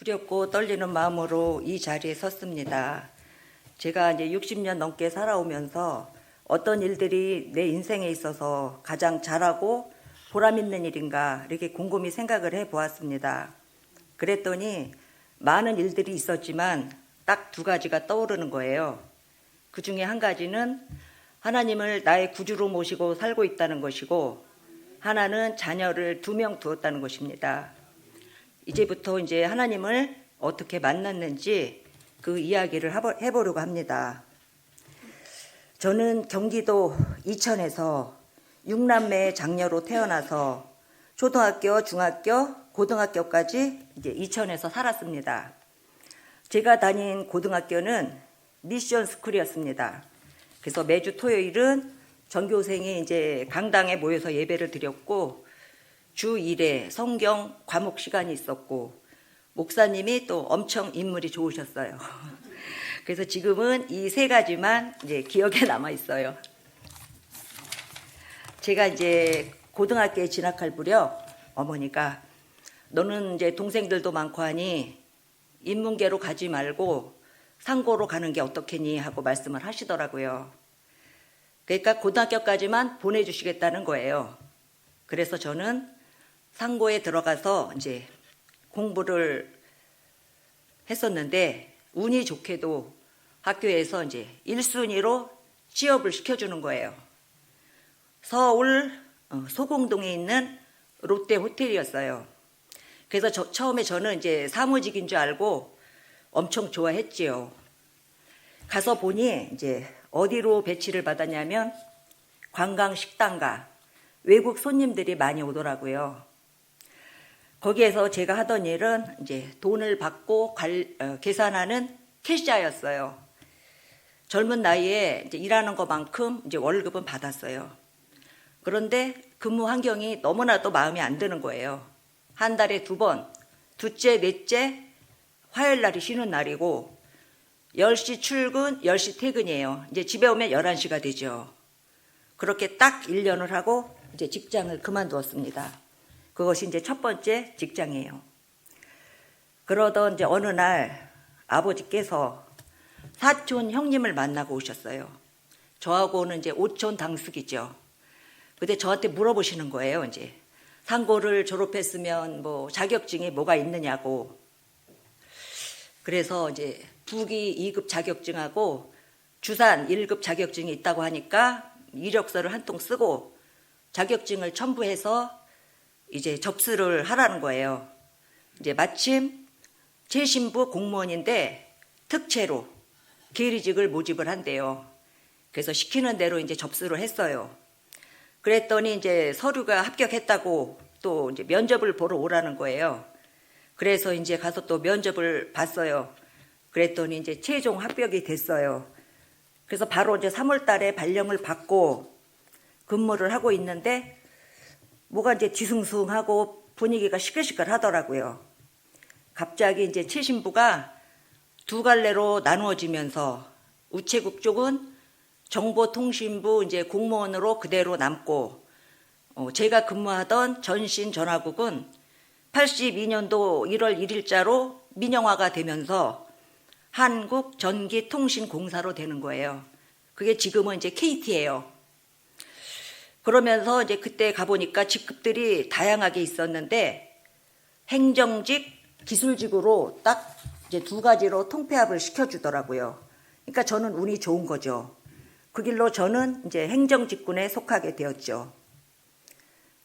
두렵고 떨리는 마음으로 이 자리에 섰습니다. 제가 이제 60년 넘게 살아오면서 어떤 일들이 내 인생에 있어서 가장 잘하고 보람 있는 일인가 이렇게 곰곰이 생각을 해 보았습니다. 그랬더니 많은 일들이 있었지만 딱 두 가지가 떠오르는 거예요. 그 중에 한 가지는 하나님을 나의 구주로 모시고 살고 있다는 것이고, 하나는 자녀를 2명 두었다는 것입니다. 이제부터 이제 하나님을 어떻게 만났는지 그 이야기를 해보려고 합니다. 저는 경기도 이천에서 6남매 장녀로 태어나서 초등학교, 중학교, 고등학교까지 이제 이천에서 살았습니다. 제가 다닌 고등학교는 미션 스쿨이었습니다. 그래서 매주 토요일은 전교생이 이제 강당에 모여서 예배를 드렸고, 주 1회 성경 과목 시간이 있었고, 목사님이 또 엄청 인물이 좋으셨어요. 그래서 지금은 이 3가지만 이제 기억에 남아 있어요. 제가 이제 고등학교에 진학할 무렵 어머니가 너는 이제 동생들도 많고 하니 인문계로 가지 말고 상고로 가는 게 어떻겠니 하고 말씀을 하시더라고요. 그러니까 고등학교까지만 보내주시겠다는 거예요. 그래서 저는 상고에 들어가서 이제 공부를 했었는데, 운이 좋게도 학교에서 이제 1순위로 취업을 시켜주는 거예요. 서울 소공동에 있는 롯데 호텔이었어요. 그래서 처음에 저는 이제 사무직인 줄 알고 엄청 좋아했지요. 가서 보니 이제 어디로 배치를 받았냐면 관광식당가, 외국 손님들이 많이 오더라고요. 거기에서 제가 하던 일은 이제 돈을 받고 계산하는 캐시자였어요. 젊은 나이에 이제 일하는 것만큼 이제 월급은 받았어요. 그런데 근무 환경이 너무나도 마음에 안 드는 거예요. 한 달에 2번, 둘째, 넷째, 화요일 날이 쉬는 날이고 10시 출근, 10시 퇴근이에요. 이제 집에 오면 11시가 되죠. 그렇게 딱 1년을 하고 이제 직장을 그만두었습니다. 그것이 이제 첫 번째 직장이에요. 그러던 이제 어느 날 아버지께서 사촌 형님을 만나고 오셨어요. 저하고는 이제 오촌 당숙이죠. 근데 저한테 물어보시는 거예요. 이제 상고를 졸업했으면 뭐 자격증이 뭐가 있느냐고. 그래서 이제 부기 2급 자격증하고 주산 1급 자격증이 있다고 하니까 이력서를 한 통 쓰고 자격증을 첨부해서 이제 접수를 하라는 거예요. 이제 마침 제 신부 공무원인데 특채로 계리직을 모집을 한대요. 그래서 시키는 대로 이제 접수를 했어요. 그랬더니 이제 서류가 합격했다고 또 이제 면접을 보러 오라는 거예요. 그래서 이제 가서 또 면접을 봤어요. 그랬더니 이제 최종 합격이 됐어요. 그래서 바로 이제 3월 달에 발령을 받고 근무를 하고 있는데 뭐가 이제 뒤숭숭하고 분위기가 시끌시끌 하더라고요. 갑자기 이제 최신부가 2갈래로 나누어지면서 우체국 쪽은 정보통신부 이제 공무원으로 그대로 남고, 제가 근무하던 전신전화국은 82년도 1월 1일자로 민영화가 되면서 한국전기통신공사로 되는 거예요. 그게 지금은 이제 KT예요. 그러면서 이제 그때 가보니까 직급들이 다양하게 있었는데 행정직, 기술직으로 딱 이제 2가지로 통폐합을 시켜주더라고요. 그러니까 저는 운이 좋은 거죠. 그 길로 저는 이제 행정직군에 속하게 되었죠.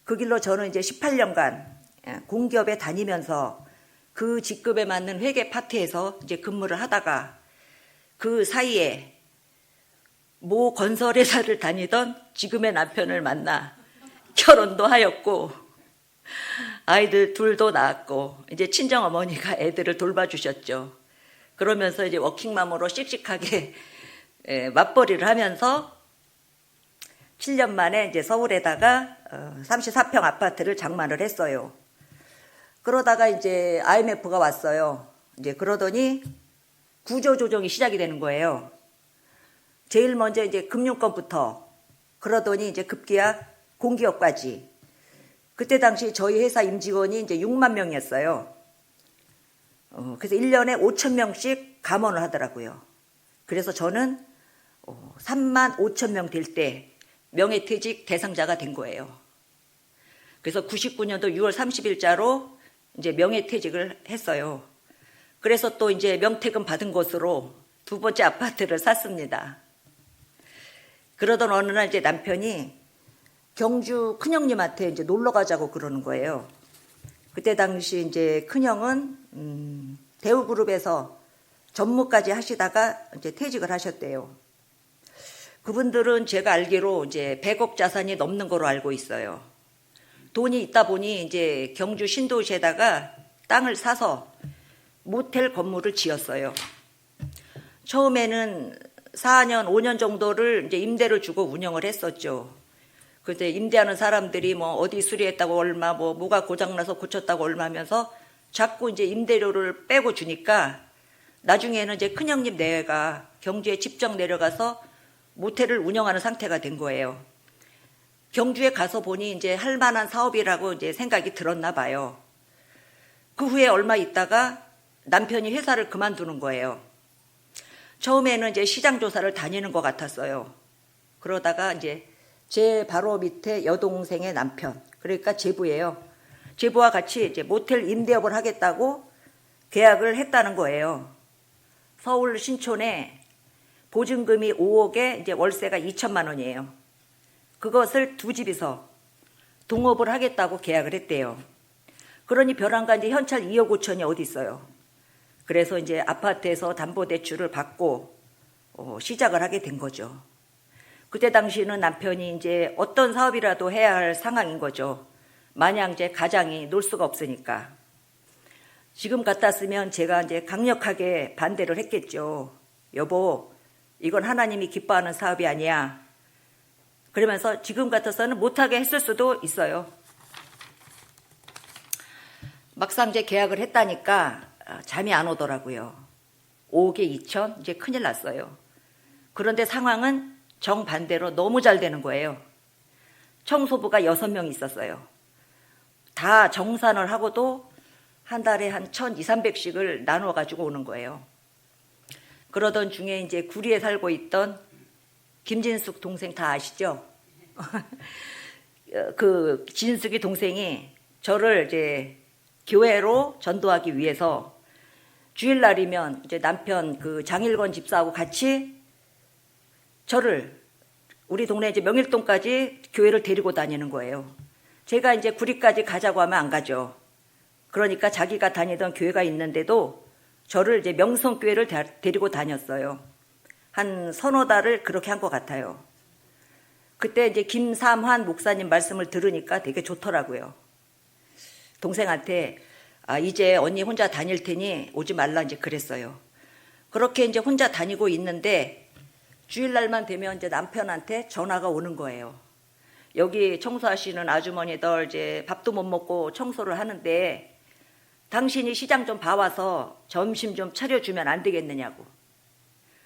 그 길로 저는 이제 18년간 공기업에 다니면서 그 직급에 맞는 회계 파트에서 이제 근무를 하다가 그 사이에 모 건설회사를 다니던 지금의 남편을 만나 결혼도 하였고 아이들 2도 낳았고 이제 친정어머니가 애들을 돌봐주셨죠. 그러면서 이제 워킹맘으로 씩씩하게 맞벌이를 하면서 7년 만에 이제 서울에다가 34평 아파트를 장만을 했어요. 그러다가 이제 IMF가 왔어요. 이제 그러더니 구조조정이 시작이 되는 거예요. 제일 먼저 이제 금융권부터, 그러더니 이제 급기야 공기업까지. 그때 당시 저희 회사 임직원이 이제 6만 명이었어요. 그래서 1년에 5,000명씩 감원을 하더라고요. 그래서 저는 35,000명 될 때 명예퇴직 대상자가 된 거예요. 그래서 99년도 6월 30일자로 이제 명예퇴직을 했어요. 그래서 또 이제 명퇴금 받은 곳으로 두 번째 아파트를 샀습니다. 그러던 어느 날 이제 남편이 경주 큰형님한테 이제 놀러 가자고 그러는 거예요. 그때 당시 이제 큰형은 대우그룹에서 전무까지 하시다가 이제 퇴직을 하셨대요. 그분들은 제가 알기로 이제 100억 자산이 넘는 거로 알고 있어요. 돈이 있다 보니 이제 경주 신도시에다가 땅을 사서 모텔 건물을 지었어요. 처음에는 4년, 5년 정도를 이제 임대를 주고 운영을 했었죠. 근데 임대하는 사람들이 뭐 어디 수리했다고 얼마, 뭐가 고장나서 고쳤다고 얼마면서 자꾸 이제 임대료를 빼고 주니까 나중에는 이제 큰형님 내외가 경주에 직접 내려가서 모텔을 운영하는 상태가 된 거예요. 경주에 가서 보니 이제 할 만한 사업이라고 이제 생각이 들었나 봐요. 그 후에 얼마 있다가 남편이 회사를 그만두는 거예요. 처음에는 이제 시장 조사를 다니는 것 같았어요. 그러다가 이제 제 바로 밑에 여동생의 남편, 그러니까 제부예요. 제부와 같이 이제 모텔 임대업을 하겠다고 계약을 했다는 거예요. 서울 신촌에 보증금이 5억에 이제 월세가 2천만 원이에요. 그것을 두 집이서 동업을 하겠다고 계약을 했대요. 그러니 벼랑간 이제 현찰 2억 5천이 어디 있어요. 그래서 이제 아파트에서 담보대출을 받고 시작을 하게 된 거죠. 그때 당시는 남편이 이제 어떤 사업이라도 해야 할 상황인 거죠. 마냥 이제 가장이 놀 수가 없으니까. 지금 같았으면 제가 이제 강력하게 반대를 했겠죠. 여보, 이건 하나님이 기뻐하는 사업이 아니야. 그러면서 지금 같아서는 못하게 했을 수도 있어요. 막상 이제 계약을 했다니까 잠이 안 오더라고요. 5억에 2천? 이제 큰일 났어요. 그런데 상황은 정반대로 너무 잘 되는 거예요. 청소부가 6명 있었어요. 다 정산을 하고도 한 달에 한 1,200~300씩을 나눠 가지고 오는 거예요. 그러던 중에 이제 구리에 살고 있던 김진숙 동생 다 아시죠? 그 진숙이 동생이 저를 이제 교회로 전도하기 위해서 주일날이면 이제 남편 그 장일권 집사하고 같이 저를 우리 동네 이제 명일동까지 교회를 데리고 다니는 거예요. 제가 이제 구리까지 가자고 하면 안 가죠. 그러니까 자기가 다니던 교회가 있는데도 저를 이제 명성교회를 데리고 다녔어요. 한 서너 달을 그렇게 한 것 같아요. 그때 이제 김삼환 목사님 말씀을 들으니까 되게 좋더라고요. 동생한테 이제 언니 혼자 다닐 테니 오지 말라 이제 그랬어요. 그렇게 이제 혼자 다니고 있는데 주일날만 되면 이제 남편한테 전화가 오는 거예요. 여기 청소하시는 아주머니들 이제 밥도 못 먹고 청소를 하는데 당신이 시장 좀 봐와서 점심 좀 차려주면 안 되겠느냐고.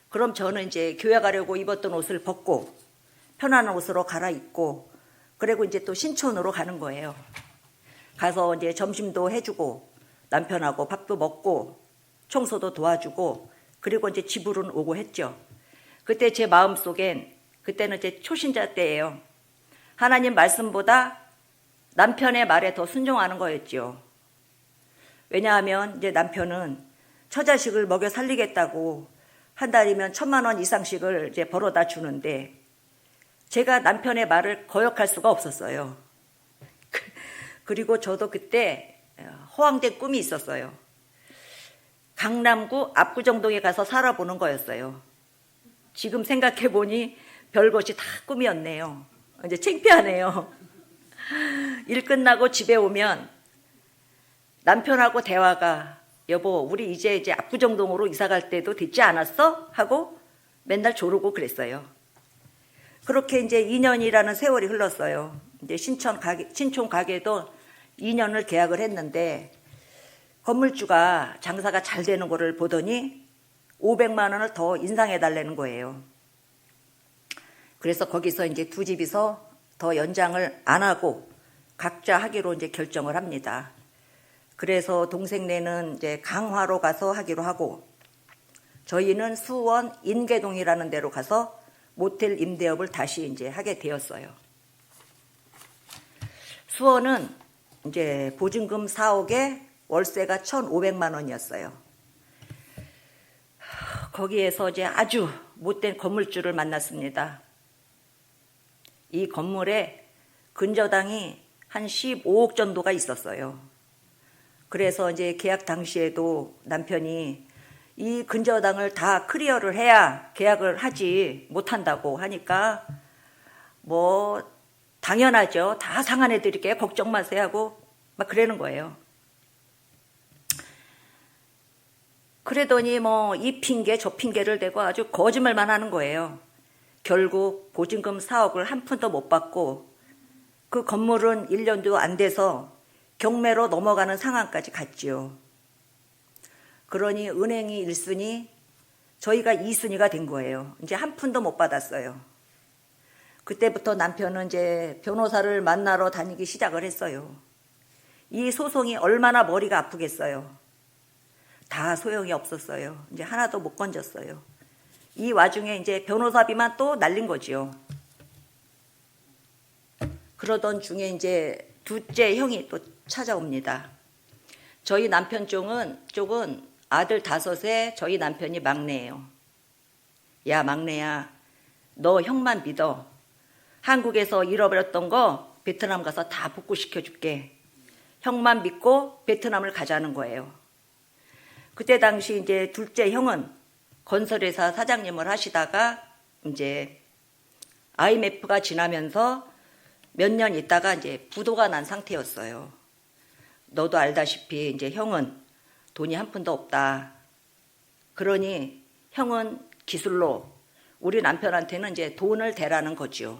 그럼 저는 이제 교회 가려고 입었던 옷을 벗고 편안한 옷으로 갈아입고 그리고 이제 또 신촌으로 가는 거예요. 가서 이제 점심도 해주고 남편하고 밥도 먹고 청소도 도와주고 그리고 이제 집으로 오고 했죠. 그때 제 마음속엔 그때는 이제 초신자 때예요. 하나님 말씀보다 남편의 말에 더 순종하는 거였죠. 왜냐하면 이제 남편은 처자식을 먹여 살리겠다고 한 달이면 1,000만 원 이상씩을 이제 벌어다 주는데 제가 남편의 말을 거역할 수가 없었어요. 그리고 저도 그때 허황된 꿈이 있었어요. 강남구 압구정동에 가서 살아보는 거였어요. 지금 생각해보니 별것이 다 꿈이었네요. 이제 창피하네요. 일 끝나고 집에 오면 남편하고 대화가 여보 우리 이제 압구정동으로 이사 갈 때도 됐지 않았어? 하고 맨날 조르고 그랬어요. 그렇게 이제 2년이라는 세월이 흘렀어요. 이제 신촌 가게도 2년을 계약을 했는데 건물주가 장사가 잘 되는 거를 보더니 500만 원을 더 인상해 달라는 거예요. 그래서 거기서 이제 두 집이서 더 연장을 안 하고 각자 하기로 이제 결정을 합니다. 그래서 동생네는 이제 강화로 가서 하기로 하고 저희는 수원 인계동이라는 데로 가서 모텔 임대업을 다시 이제 하게 되었어요. 수원은 이제 보증금 4억에 월세가 1,500만 원이었어요. 거기에서 이제 아주 못된 건물주를 만났습니다. 이 건물에 근저당이 한 15억 정도가 있었어요. 그래서 이제 계약 당시에도 남편이 이 근저당을 다 클리어를 해야 계약을 하지 못한다고 하니까 뭐 당연하죠. 다 상환해 드릴게요. 걱정 마세요 하고 막 그러는 거예요. 그러더니 뭐 이 핑계 저 핑계를 대고 아주 거짓말만 하는 거예요. 결국 보증금 4억을 한 푼도 못 받고 그 건물은 1년도 안 돼서 경매로 넘어가는 상황까지 갔지요. 그러니 은행이 1순위, 저희가 2순위가 된 거예요. 이제 한 푼도 못 받았어요. 그때부터 남편은 이제 변호사를 만나러 다니기 시작을 했어요. 이 소송이 얼마나 머리가 아프겠어요. 다 소용이 없었어요. 이제 하나도 못 건졌어요. 이 와중에 이제 변호사비만 또 날린 거지요. 그러던 중에 이제 둘째 형이 또 찾아옵니다. 저희 남편 쪽은 아들 5에 저희 남편이 막내예요. 야 막내야, 너 형만 믿어. 한국에서 잃어버렸던 거 베트남 가서 다 복구시켜줄게. 형만 믿고 베트남을 가자는 거예요. 그때 당시 이제 둘째 형은 건설회사 사장님을 하시다가 이제 IMF가 지나면서 몇 년 있다가 이제 부도가 난 상태였어요. 너도 알다시피 이제 형은 돈이 한 푼도 없다. 그러니 형은 기술로 우리 남편한테는 이제 돈을 대라는 거지요.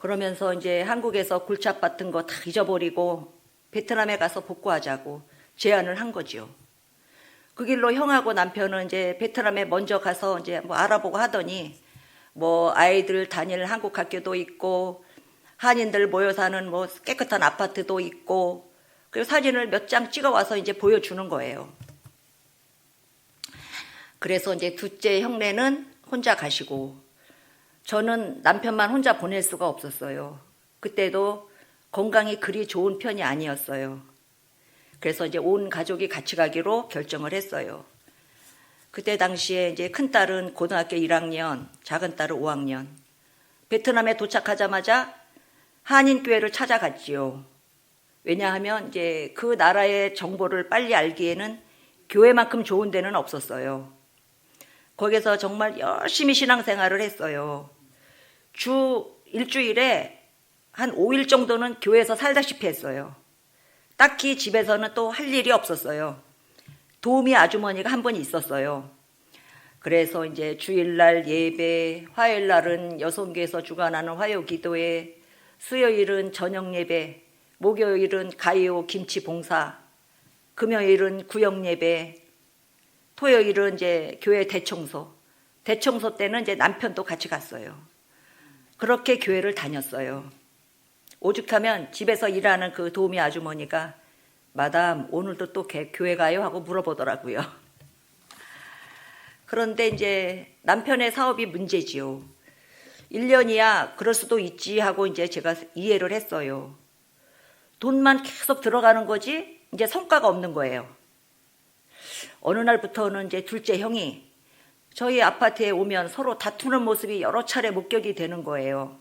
그러면서 이제 한국에서 굴착 같은 거 다 잊어버리고 베트남에 가서 복구하자고 제안을 한 거지요. 그 길로 형하고 남편은 이제 베트남에 먼저 가서 이제 뭐 알아보고 하더니 뭐 아이들 다닐 한국 학교도 있고 한인들 모여 사는 뭐 깨끗한 아파트도 있고 그리고 사진을 몇 장 찍어 와서 이제 보여주는 거예요. 그래서 이제 둘째 형네는 혼자 가시고 저는 남편만 혼자 보낼 수가 없었어요. 그때도 건강이 그리 좋은 편이 아니었어요. 그래서 이제 온 가족이 같이 가기로 결정을 했어요. 그때 당시에 이제 큰 딸은 고등학교 1학년, 작은 딸은 5학년. 베트남에 도착하자마자 한인교회를 찾아갔지요. 왜냐하면 이제 그 나라의 정보를 빨리 알기에는 교회만큼 좋은 데는 없었어요. 거기서 정말 열심히 신앙생활을 했어요. 주 일주일에 한 5일 정도는 교회에서 살다시피 했어요. 딱히 집에서는 또 할 일이 없었어요. 도우미 아주머니가 한 분 있었어요. 그래서 이제 주일날 예배, 화요일날은 여성교에서 주관하는 화요기도회, 수요일은 저녁 예배, 목요일은 가요 김치 봉사, 금요일은 구역 예배, 토요일은 이제 교회 대청소 때는 이제 남편도 같이 갔어요. 그렇게 교회를 다녔어요. 오죽하면 집에서 일하는 그 도우미 아주머니가 마담 오늘도 또 교회 가요? 하고 물어보더라고요. 그런데 이제 남편의 사업이 문제지요. 1년이야 그럴 수도 있지 하고 이제 제가 이해를 했어요. 돈만 계속 들어가는 거지 이제 성과가 없는 거예요. 어느 날부터는 이제 둘째 형이 저희 아파트에 오면 서로 다투는 모습이 여러 차례 목격이 되는 거예요.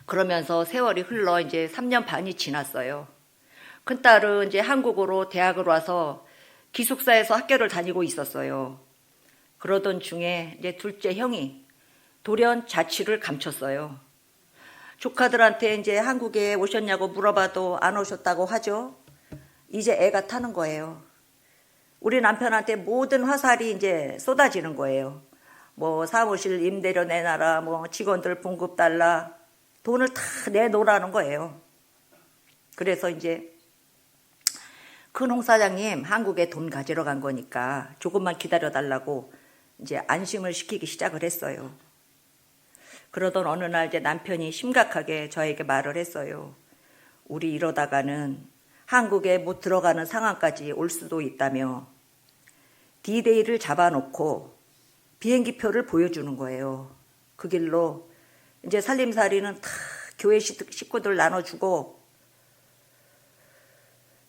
그러면서 세월이 흘러 이제 3년 반이 지났어요. 큰딸은 이제 한국으로 대학을 와서 기숙사에서 학교를 다니고 있었어요. 그러던 중에 이제 둘째 형이 돌연 자취를 감췄어요. 조카들한테 이제 한국에 오셨냐고 물어봐도 안 오셨다고 하죠. 이제 애가 타는 거예요. 우리 남편한테 모든 화살이 이제 쏟아지는 거예요. 뭐 사무실 임대료 내놔라, 뭐 직원들 봉급 달라, 돈을 다 내놓으라는 거예요. 그래서 이제 큰 홍사장님 한국에 돈 가지러 간 거니까 조금만 기다려달라고 이제 안심을 시키기 시작을 했어요. 그러던 어느 날 이제 남편이 심각하게 저에게 말을 했어요. 우리 이러다가는 한국에 못 들어가는 상황까지 올 수도 있다며 D-Day를 잡아놓고 비행기표를 보여주는 거예요. 그 길로 이제 살림살이는 다 교회 식구들 나눠주고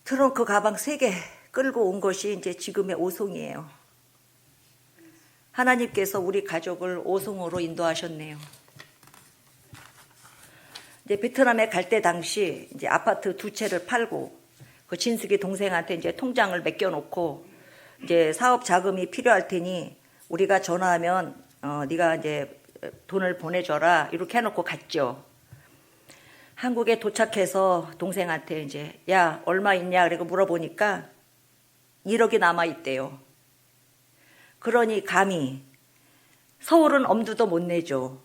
트렁크 가방 3개 끌고 온 것이 이제 지금의 오송이에요. 하나님께서 우리 가족을 오송으로 인도하셨네요. 이제 베트남에 갈 때 당시 이제 아파트 2채를 팔고 그 진숙이 동생한테 이제 통장을 맡겨놓고 이제 사업 자금이 필요할 테니 우리가 전화하면 네가 이제 돈을 보내줘라 이렇게 해놓고 갔죠. 한국에 도착해서 동생한테 이제 야 얼마 있냐 그리고 물어보니까 1억이 남아 있대요. 그러니 감히 서울은 엄두도 못 내죠.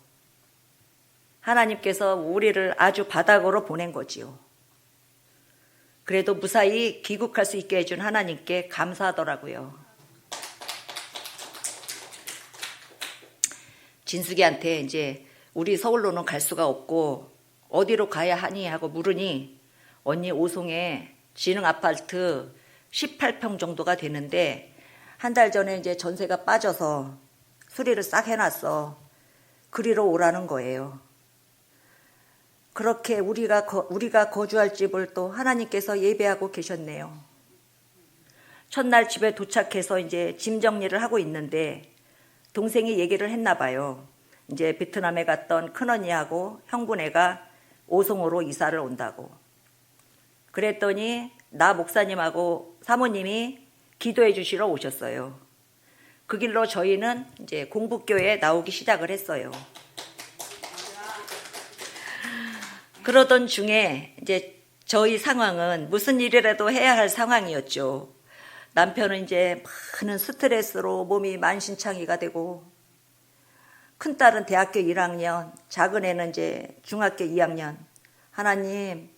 하나님께서 우리를 아주 바닥으로 보낸 거지요. 그래도 무사히 귀국할 수 있게 해준 하나님께 감사하더라고요. 진숙이한테 이제 우리 서울로는 갈 수가 없고 어디로 가야 하니 하고 물으니 언니 오송에 지능 아파트 18평 정도가 되는데 한 달 전에 이제 전세가 빠져서 수리를 싹 해놨어. 그리로 오라는 거예요. 그렇게 우리가 거주할 집을 또 하나님께서 예배하고 계셨네요. 첫날 집에 도착해서 이제 짐 정리를 하고 있는데 동생이 얘기를 했나 봐요. 이제 베트남에 갔던 큰언니하고 형부네가 오송으로 이사를 온다고. 그랬더니 나 목사님하고 사모님이 기도해 주시러 오셨어요. 그 길로 저희는 이제 공부교회에 나오기 시작을 했어요. 그러던 중에 이제 저희 상황은 무슨 일이라도 해야 할 상황이었죠. 남편은 이제 많은 스트레스로 몸이 만신창이가 되고 큰딸은 대학교 1학년, 작은 애는 이제 중학교 2학년. 하나님,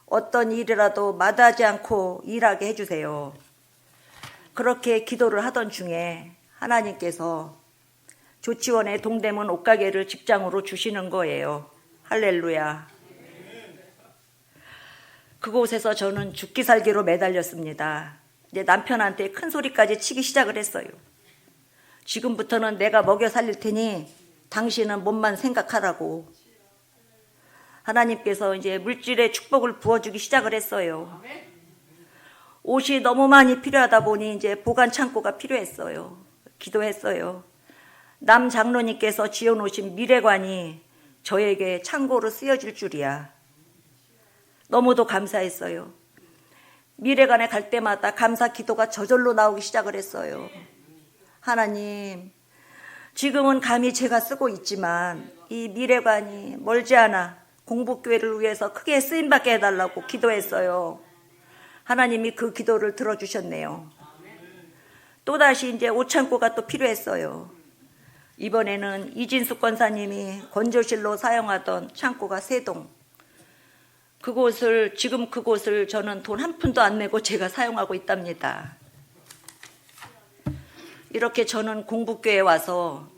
어떤 일이라도 마다하지 않고 일하게 해주세요. 그렇게 기도를 하던 중에 하나님께서 조치원의 동대문 옷가게를 직장으로 주시는 거예요. 할렐루야. 그곳에서 저는 죽기 살기로 매달렸습니다. 이제 남편한테 큰 소리까지 치기 시작을 했어요. 지금부터는 내가 먹여 살릴 테니 당신은 몸만 생각하라고. 하나님께서 이제 물질의 축복을 부어주기 시작을 했어요. 옷이 너무 많이 필요하다 보니 이제 보관 창고가 필요했어요. 기도했어요. 남 장로님께서 지어놓으신 미래관이 저에게 창고로 쓰여질 줄이야. 너무도 감사했어요. 미래관에 갈 때마다 감사 기도가 저절로 나오기 시작을 했어요. 하나님, 지금은 감히 제가 쓰고 있지만 이 미래관이 멀지 않아 공부교회를 위해서 크게 쓰임받게 해달라고 기도했어요. 하나님이 그 기도를 들어주셨네요. 또다시 이제 옷창고가 또 필요했어요. 이번에는 이진숙 권사님이 건조실로 사용하던 창고가 3동. 지금 그곳을 저는 돈 한 푼도 안 내고 제가 사용하고 있답니다. 이렇게 저는 공부교회에 와서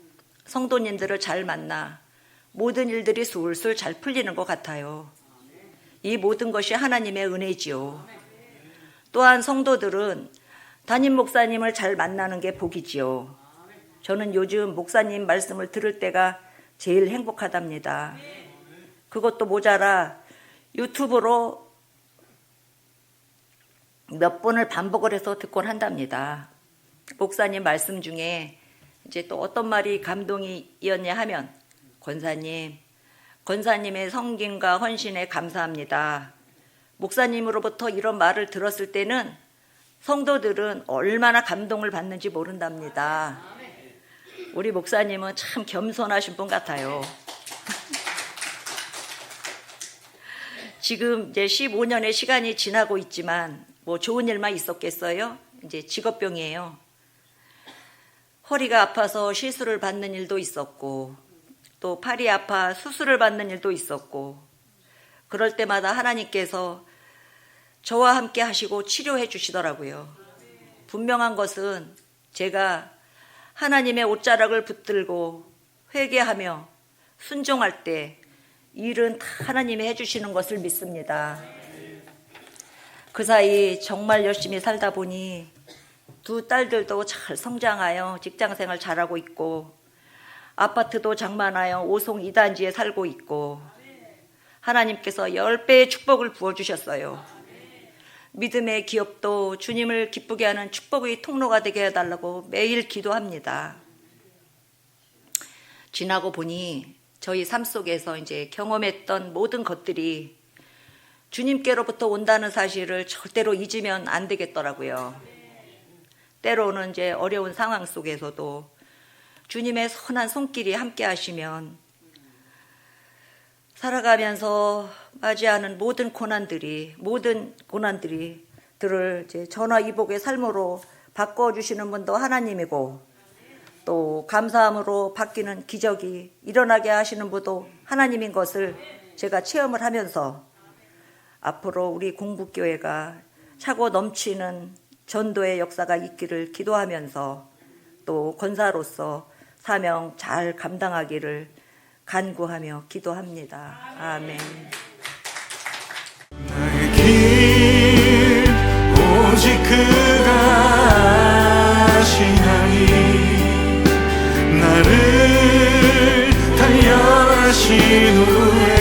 성도님들을 잘 만나 모든 일들이 술술 잘 풀리는 것 같아요. 이 모든 것이 하나님의 은혜지요. 또한 성도들은 담임 목사님을 잘 만나는 게 복이지요. 저는 요즘 목사님 말씀을 들을 때가 제일 행복하답니다. 그것도 모자라 유튜브로 몇 번을 반복을 해서 듣곤 한답니다. 목사님 말씀 중에 이제 또 어떤 말이 감동이었냐 하면 권사님의 성김과 헌신에 감사합니다. 목사님으로부터 이런 말을 들었을 때는 성도들은 얼마나 감동을 받는지 모른답니다. 우리 목사님은 참 겸손하신 분 같아요. 지금 이제 15년의 시간이 지나고 있지만 뭐 좋은 일만 있었겠어요? 이제 직업병이에요. 허리가 아파서 시술을 받는 일도 있었고 또 팔이 아파 수술을 받는 일도 있었고 그럴 때마다 하나님께서 저와 함께 하시고 치료해 주시더라고요. 분명한 것은 제가 하나님의 옷자락을 붙들고 회개하며 순종할 때 일은 다 하나님이 해주시는 것을 믿습니다. 그 사이 정말 열심히 살다 보니 두 딸들도 잘 성장하여 직장생활 잘하고 있고 아파트도 장만하여 5송 2단지에 살고 있고 하나님께서 10배의 축복을 부어주셨어요. 믿음의 기업도 주님을 기쁘게 하는 축복의 통로가 되게 해달라고 매일 기도합니다. 지나고 보니 저희 삶 속에서 이제 경험했던 모든 것들이 주님께로부터 온다는 사실을 절대로 잊으면 안 되겠더라고요. 때로는 이제 어려운 상황 속에서도 주님의 선한 손길이 함께 하시면 살아가면서 맞이하는 모든 고난들이 들을 이제 전화위복의 삶으로 바꿔주시는 분도 하나님이고 또 감사함으로 바뀌는 기적이 일어나게 하시는 분도 하나님인 것을 제가 체험을 하면서 앞으로 우리 공북교회가 차고 넘치는 전도의 역사가 있기를 기도하면서 또 권사로서 사명 잘 감당하기를 간구하며 기도합니다. 아멘. 나의 길 오직 그가 아시나니 나를 단련하신 후에